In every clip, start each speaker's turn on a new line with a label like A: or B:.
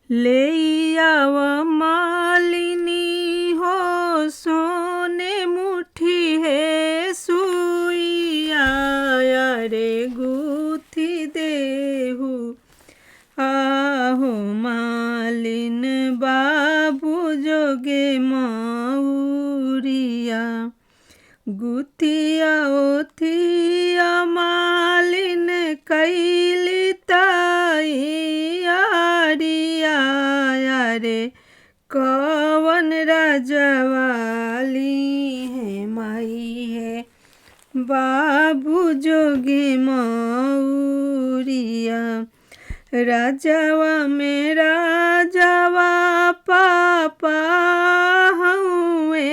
A: ले आव मालिनी हो सोने मुठी है सुइया रे गुथी देहु आहो मालिन बाबू जोगे मऊरिया गुथिया ओथिया मालिन कैली तैयारिया रे कवन राजवाली है माई है बाबू जोगे मऊरिया राजावा में राजावा पापा हुए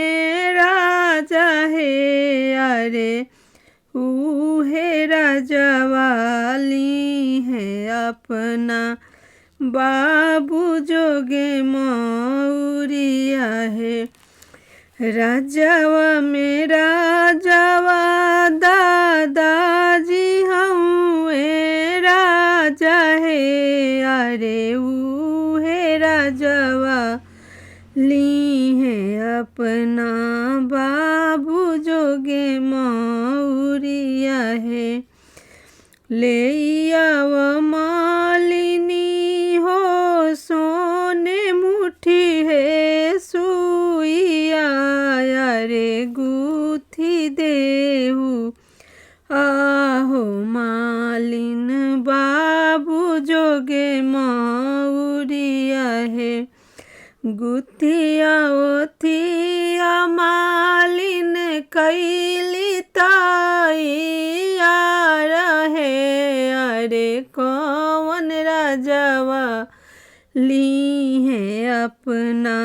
A: राजा है अरे उहे राजवाली है अपना बाबू जोगे मऊरिया है राजावा में राजावा दादाजी हुए राजा है अरे उहे राजावा ली है अपना बाबू जोगे मऊरिया है ले आव मालिनी हो सोने मुठी है सुइया रे गुथी देहु आहो मालिन बाबू जोगे मऊरिया है गुथिया ओथिया मालिन कैली तैयार है अरे कौन राजावा ली है अपना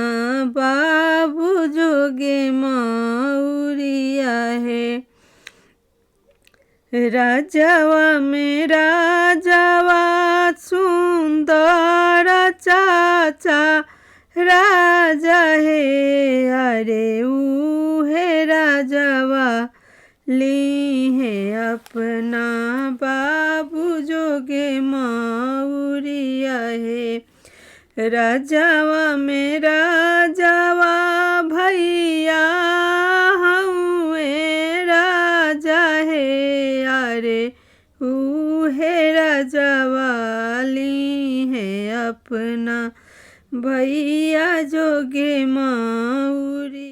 A: बाबू जोगे मऊरिया है राजावा में राजावा सुंदर चाचा राजा है अरे उहे राजावा ली है अपना बाबू जोगे मऊरिया है राजावा में राजावा भैया हुए राजा है अरे उहे राजवाली है अपना भैया जोगे मऊरी।